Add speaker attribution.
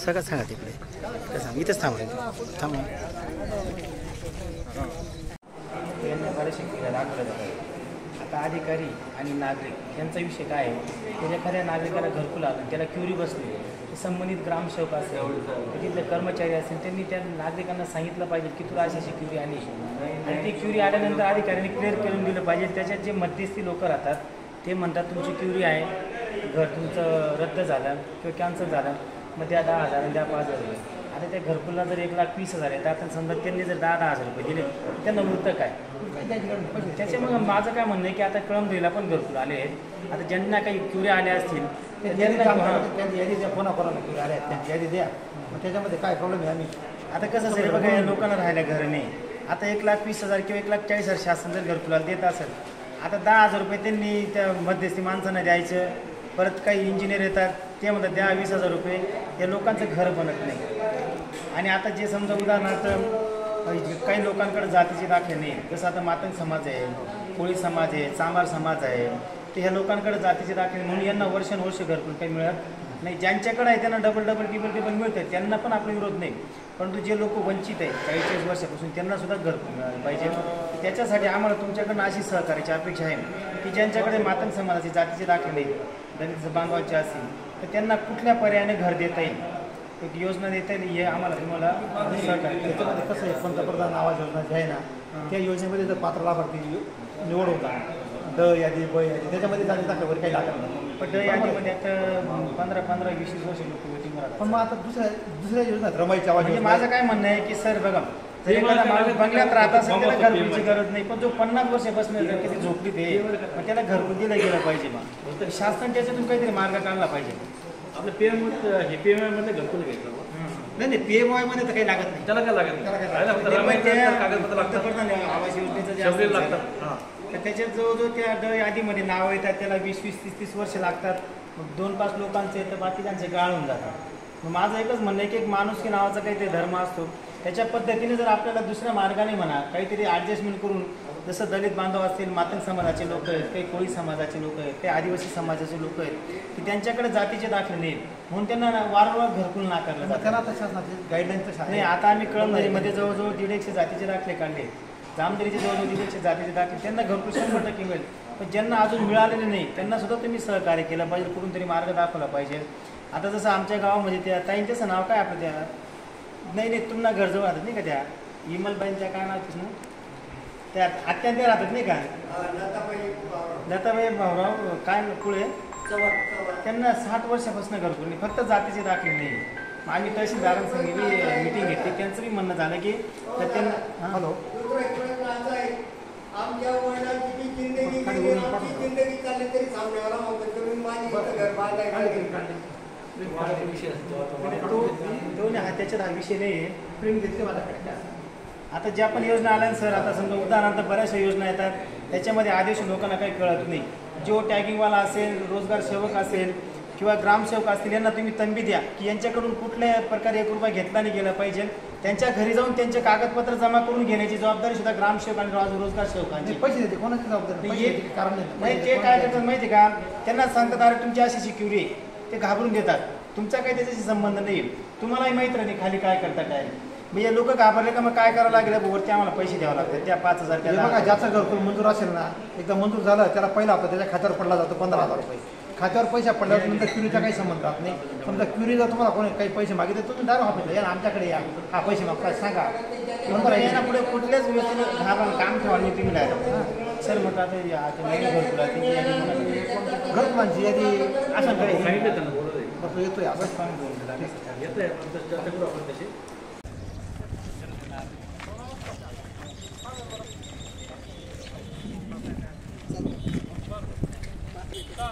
Speaker 1: सगळं सांगा तिकडे काय सांग इथंच थांबा आता अधिकारी आणि नागरिक यांचा विषय काय आहे की एखाद्या नागरिकाला घरकुल आलं त्याला क्युरी बसली संबंधित ग्रामसेवक असेल तिथले कर्मचारी असेल त्यांनी त्या नागरिकांना सांगितलं पाहिजे की तुला अशी क्युरी आली आणि ती क्युरी आल्यानंतर अधिकाऱ्यांनी क्लिअर करून दिलं पाहिजे. त्याच्यात जे मध्यस्थी लोक राहतात ते म्हणतात तुमची क्युरी आहे घर तुमचं रद्द झालं किंवा कॅन्सल झालं मग द्या 10,000 आणि द्या 5,000 रुपये. आता त्या घरकुलला जर 1,20,000 आहे तर आता समजा त्यांनी जर 10,000 रुपये दिले त्यांना उरतं काय. त्याच्यामुळे माझं काय म्हणणं आहे की आता कळमनुरीला पण घरकुल आले आहेत. आता ज्यांना काही क्युऱ्या आल्या असतील
Speaker 2: त्यांनी फोन करा क्युरी आल्या आहेत त्यांची यादी द्या मग त्याच्यामध्ये काय प्रॉब्लेम आहे. आम्ही
Speaker 1: आता कसं असेल बघा या लोकांना राहायला घर नाही. आता 1,20,000 किंवा 1,40,000 शासन जर घरकुलाला देत असेल आता 10,000 रुपये त्यांनी त्या मध्यस्थी माणसांना द्यायचं. परत काही इंजिनियर येतात ते म्हणतात द्या 20,000 रुपये या लोकांचं घर बनत नाही. आणि आता जे समजा उदाहरणार्थ काही लोकांकडे जातीचे दाखले नाही जसं आता मातंग समाज आहे कोळी समाज आहे चांभार समाज आहे तर ह्या लोकांकडे जातीचे दाखले म्हणून यांना वर्षानुवर्ष घरकुल काही मिळत नाही. ज्यांच्याकडे आहे त्यांना डबल टिबल मिळतं त्यांना पण आपला विरोध नाही. परंतु जे लोक वंचित आहेत 40-40 वर्षापासून त्यांनासुद्धा घरकुल मिळालं पाहिजे. त्याच्यासाठी आम्हाला तुमच्याकडनं अशी सहकार्याची अपेक्षा आहे की ज्यांच्याकडे मातंग समाजाचे जातीचे दाखले नाही दलित बांधवाचे असतील तर त्यांना कुठल्या पर्यायाने घर देता येईल एक योजना देता येईल हे आम्हाला तुम्हाला सहकार्य.
Speaker 2: त्याच्यामध्ये कसं आहे पंतप्रधान आवास योजना जी आहे ना त्या योजनेमध्ये जर पात्र लाभार्थी निवड होता ड यादी ब यादी त्याच्यामध्ये जाती दाखल्यावर काही लागत नाही.
Speaker 1: पण ड यादीमध्ये आता 15-20 वर्ष लोक वेटिंग राहतात.
Speaker 2: पण मग आता दुसऱ्या योजनात रमाईची आवाज
Speaker 1: म्हणजे माझं काय म्हणणं आहे की सर बघा जर एखादा माणूस बंगल्यात राहत असेल त्याला घरकुलची गरज नाही पण जो 50 वर्षापासून जर कधी झोपडीत आहे मग त्याला घरकुल दिलं गेलं पाहिजे. मग शासन त्याच्यातून काहीतरी मार्ग काढला पाहिजे.
Speaker 3: आपलं PMI मध्ये घरकुल घ्यायचं
Speaker 2: नाही PMI मध्ये तर काही लागत नाही.
Speaker 3: त्याला काय लागत कागदपत्र
Speaker 1: पंतप्रधान आवास योजनेचं जे
Speaker 3: लागतात लागतात
Speaker 1: तर त्याच्यात जवळजवळ त्या ड यादीमध्ये नाव येतात त्याला 20-30 वर्ष लागतात. मग 2-5 लोकांचे तर बाकीच्यांचे गाळून जातात. मग माझं एकच म्हणणं आहे की एक माणुसकी नावाचा काहीतरी धर्म असतो त्याच्या पद्धतीने जर आपल्याला दुसऱ्या मार्गाने म्हणा काहीतरी ॲडजस्टमेंट करून जसं दलित बांधव असतील मातंग समाजाचे लोक आहेत काही कोळी समाजाचे लोक आहेत काही आदिवासी समाजाचे लोक आहेत की त्यांच्याकडे जातीचे दाखले नाहीत म्हणून त्यांना वारंवार घरकुल नाकारलं जातं.
Speaker 2: त्यांना आता शासनाचे गाईडलाईन
Speaker 1: नाही. आता आम्ही कळमनुरीमध्ये जवळजवळ 150 जातीचे दाखले काढले जामदरीचे जवळजवळ 150 जातीचे दाखले त्यांना घरकुल 100% मिळेल. पण ज्यांना अजून मिळालेले नाही त्यांना सुद्धा तुम्ही सहकार्य केलं पाहिजे कुठून तरी मार्ग दाखवला पाहिजे. आता जसं आमच्या गावामध्ये त्या ताईंच्याचं नाव काय आपलं त्या नाही तुम्हाला घरजवळ राहतात नाही का त्या इमलबाईंच्या काय नाव ना त्या अत्यंत राहतात नाही का लताबाई भाऊराव काय पुढे त्यांना 60 वर्षापासून घरकुल नाही फक्त जातीचे दाखले नाही. आम्ही तहसीलदारांसंगी मिटिंग घेतली त्यांचं बी म्हणणं झालं की तर त्यांना हॅलो त्याच्यात हा विषय नाही आहे. प्रेम घेतले माझ्याकडे आता ज्या पण योजना आल्या सर आता समजा उदाहरणार्थ बऱ्याचशा योजना येतात त्याच्यामध्ये आदिवासी लोकांना काही कळत नाही. जो टॅगिंगवाला असेल रोजगार सेवक असेल किंवा ग्रामसेवक असतील यांना तुम्ही तंबी द्या की यांच्याकडून कुठल्या प्रकारे 1 रुपया घेतला नाही गेला पाहिजे. त्यांच्या घरी जाऊन त्यांचे कागदपत्र जमा करून घेण्याची जबाबदारी सुद्धा ग्रामसेवक आणि रोजगार सेवकांची.
Speaker 2: पैसे देते कोणाची जबाबदारी कारण
Speaker 1: नाही. ते काय करतात माहिती का त्यांना सांगतात अरे तुमची अशी सिक्युरिटी ते घाबरून देतात. तुमचा काही त्याच्याशी संबंध नाही. तुम्हालाही माहीत नाही खाली काय करता काय. म्हणजे लोक घाबरले का मग काय करावं लागेल वरती आम्हाला पैसे द्यावं लागतात त्या 5,000
Speaker 2: बघा ज्याचं घरकुल मंजूर असेल ना एकदा मंजूर झालं त्याला पहिला हप्ता त्याच्या खात्यावर पडला जातो 15,000 रुपये. खात्यावर पैसा पडल्यावर नंतर क्युरीचा काही संबंध राहत नाही. समजा क्युरी जर तुम्हाला कोणी काही पैसे मागितले तुम्ही डायरेक्ट ऑफिसला या आमच्याकडे या हा पैसे मागता सांगा
Speaker 1: नंतर यांना पुढे कुठल्याच व्यक्तीने काम ठेवा नाही तुम्ही डायरेक्ट सर म्हटलं आता
Speaker 2: घरकुलांची यादी
Speaker 3: असं काही सांगितलं त्यांना
Speaker 2: बस येतोय आपण
Speaker 3: येतोय चर्चा करू आपण तशी.
Speaker 4: का